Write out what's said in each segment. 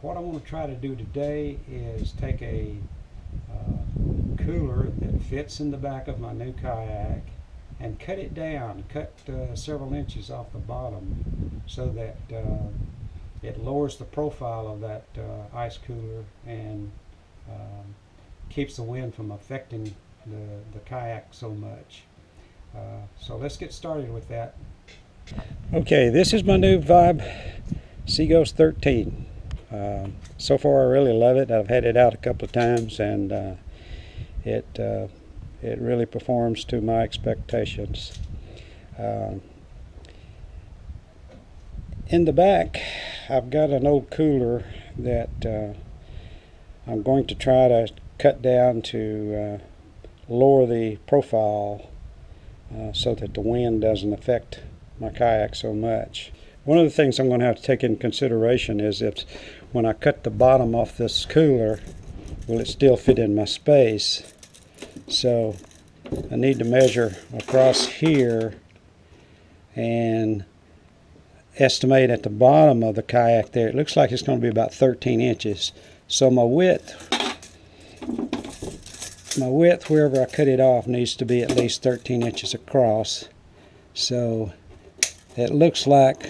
What I want to try to do today is take a cooler that fits in the back of my new kayak and cut it down, cut several inches off the bottom so that it lowers the profile of that ice cooler and keeps the wind from affecting the kayak so much. So let's get started with that. Okay, this is my new Vibe Seaghost 13. So far I really love it. I've had it out a couple of times and it really performs to my expectations. In the back I've got an old cooler that I'm going to try to cut down to lower the profile so that the wind doesn't affect my kayak so much. One of the things I'm going to have to take into consideration is if when I cut the bottom off this cooler, will it still fit in my space? So I need to measure across here and estimate at the bottom of the kayak there. It looks like it's going to be about 13 inches. So my width wherever I cut it off needs to be at least 13 inches across. So it looks like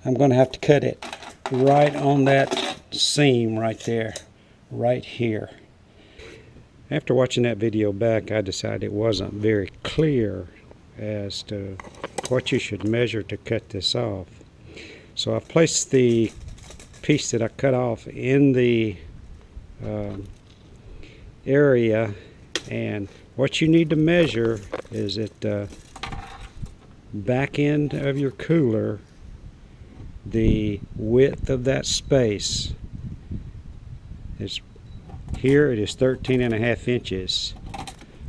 I'm going to have to cut it right on that seam right there, right here. After watching that video back, I decided it wasn't very clear as to what you should measure to cut this off. So I placed the piece that I cut off in the area, and what you need to measure is at the back end of your cooler, the width of that space. Here it is 13.5 inches.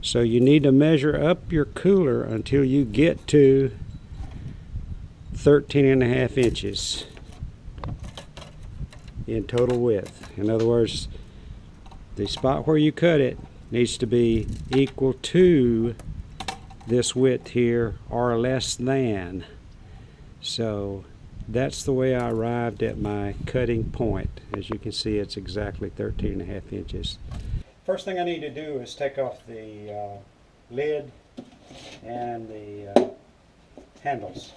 So you need to measure up your cooler until you get to 13.5 inches in total width. In other words, the spot where you cut it needs to be equal to this width here or less than. So that's the way I arrived at my cutting point. As you can see, it's exactly 13.5 inches. First thing I need to do is take off the lid and the handles.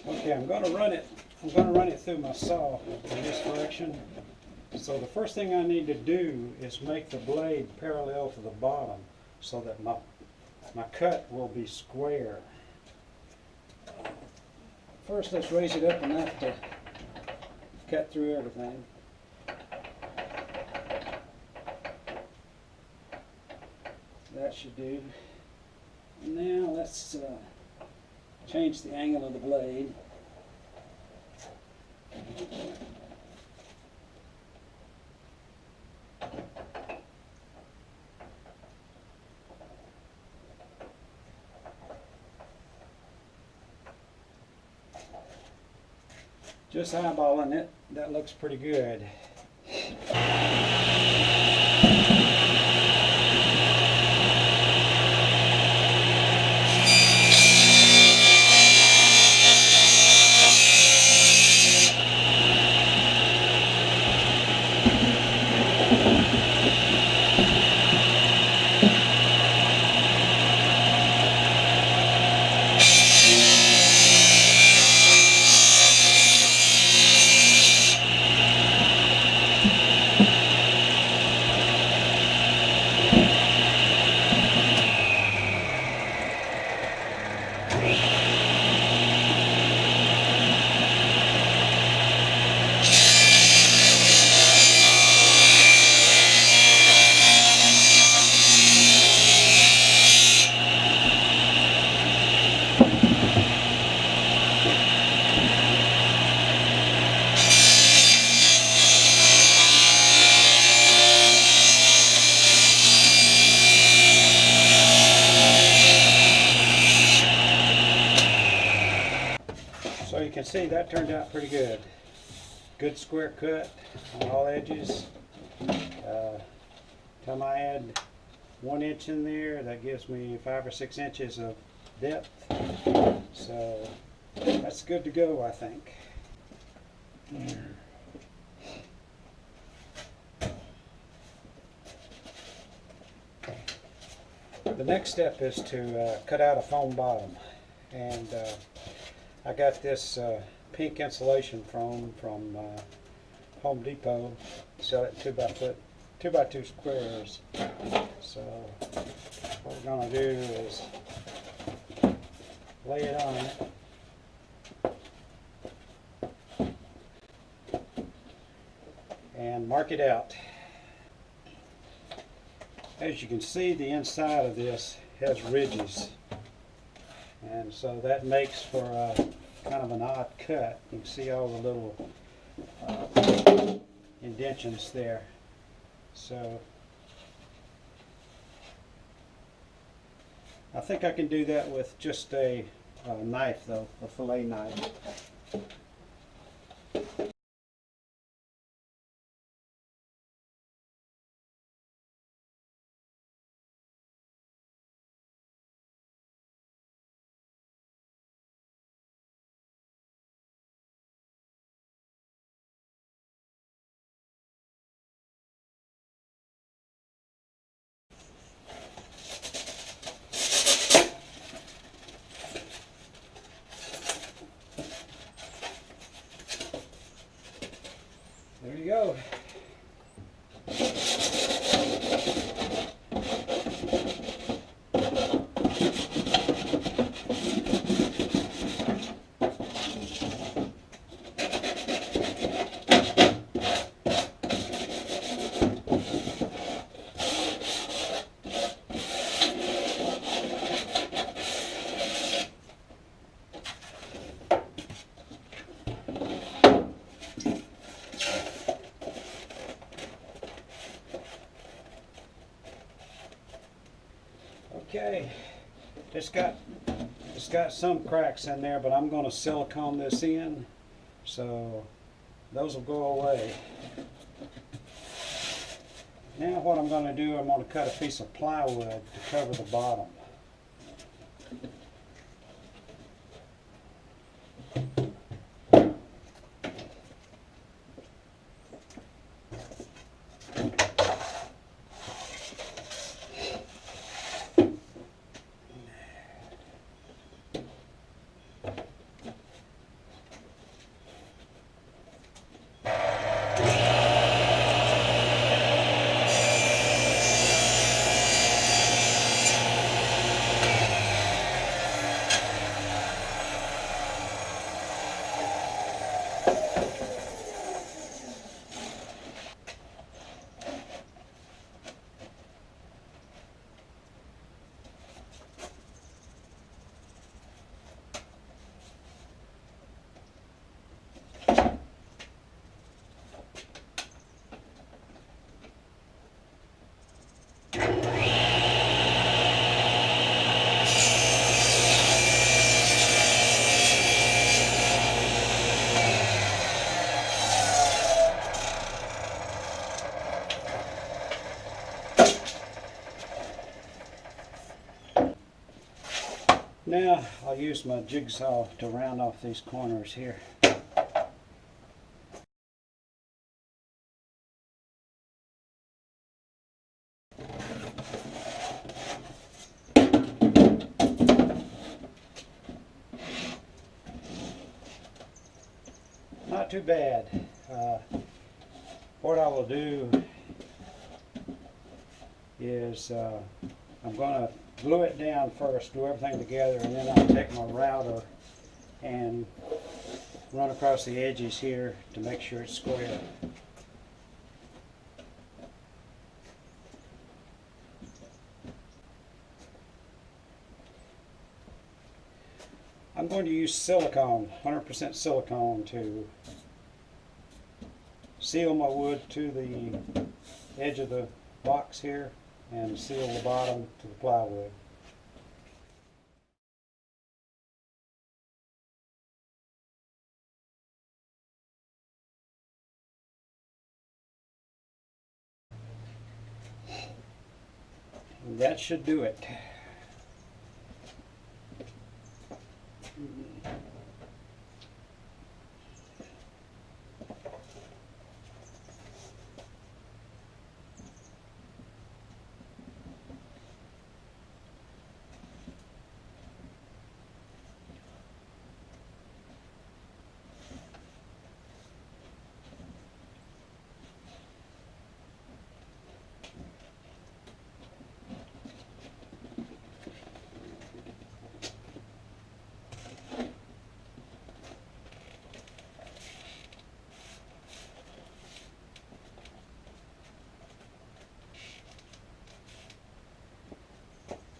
Okay, I'm going to run it through my saw in this direction. So the first thing I need to do is make the blade parallel to the bottom so that my cut will be square. First, let's raise it up enough to cut through everything. That should do. Now let's change the angle of the blade. Just eyeballing it, that looks pretty good. So you can see that turned out pretty good. good square cut on all edges. Time I add 1 inch in there, that gives me 5 or 6 inches of depth. So that's good to go, I think. The next step is to cut out a foam bottom, and I got this pink insulation foam from Home Depot. Sell it in 2x2 squares. So what we're going to do is lay it on it and mark it out. As you can see, the inside of this has ridges, and so that makes for a kind of an odd cut. You can see all the little indentions there. So I think I can do that with just a knife, though, a fillet knife. There you go. Okay, it's got some cracks in there, but I'm going to silicone this in, so those will go away. Now what I'm going to do, I'm going to cut a piece of plywood to cover the bottom. Now I'll use my jigsaw to round off these corners here. Not too bad. What I will do is I'm going to glue it down first, glue everything together, and then I'll take my router and run across the edges here to make sure it's square. I'm going to use silicone, 100% silicone, to seal my wood to the edge of the box here and seal the bottom to the plywood. that should do it.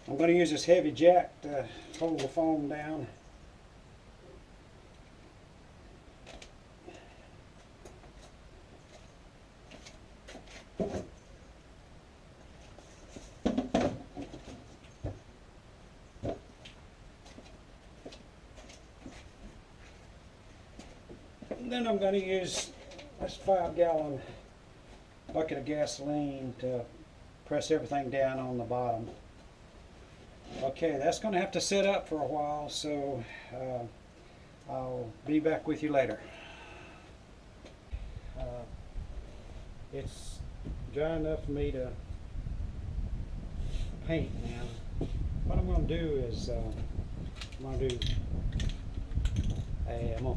I'm going to use this heavy jack to hold the foam down. And then I'm going to use this 5-gallon bucket of gasoline to press everything down on the bottom. Okay, that's going to have to sit up for a while, so I'll be back with you later. It's dry enough for me to paint now. What I'm going to do is I'm going to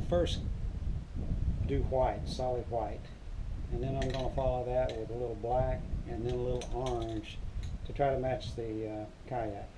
first do white, solid white, and then I'm going to follow that with a little black and then a little orange to try to match the kayak.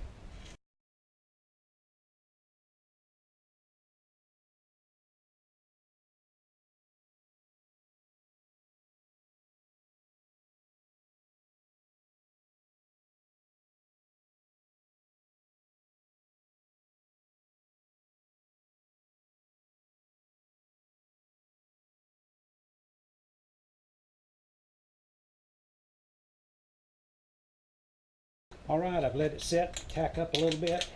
Alright, I've let it set, tack up a little bit.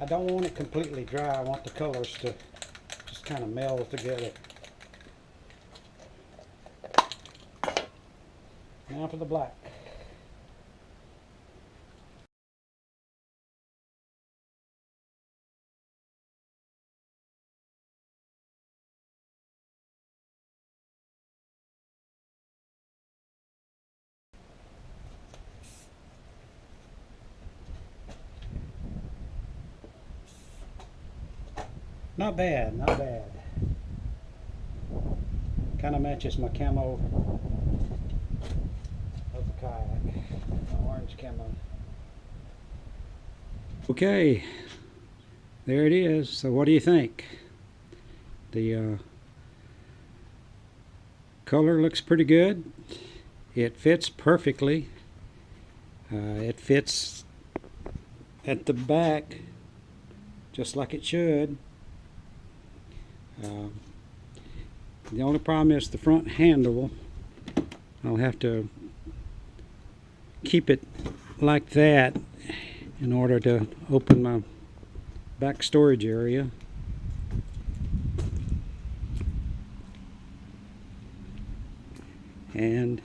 I don't want it completely dry. I want the colors to just kind of meld together. Now for the black. Not bad, not bad. Kind of matches my camo of the kayak, my orange camo. Okay, there it is. So what do you think? The color looks pretty good. It fits perfectly. It fits at the back just like it should. The only problem is the front handle. I'll have to keep it like that in order to open my back storage area. And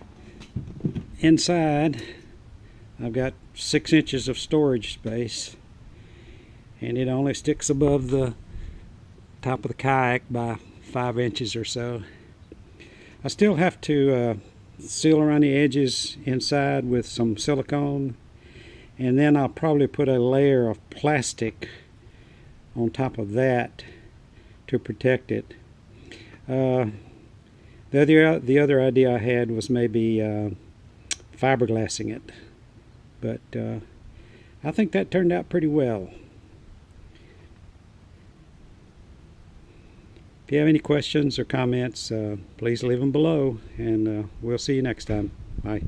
inside I've got 6 inches of storage space, and it only sticks above the top of the kayak by 5 inches or so. I still have to seal around the edges inside with some silicone, and then I'll probably put a layer of plastic on top of that to protect it. The other idea I had was maybe fiberglassing it, but I think that turned out pretty well. If you have any questions or comments, please leave them below, and we'll see you next time. Bye.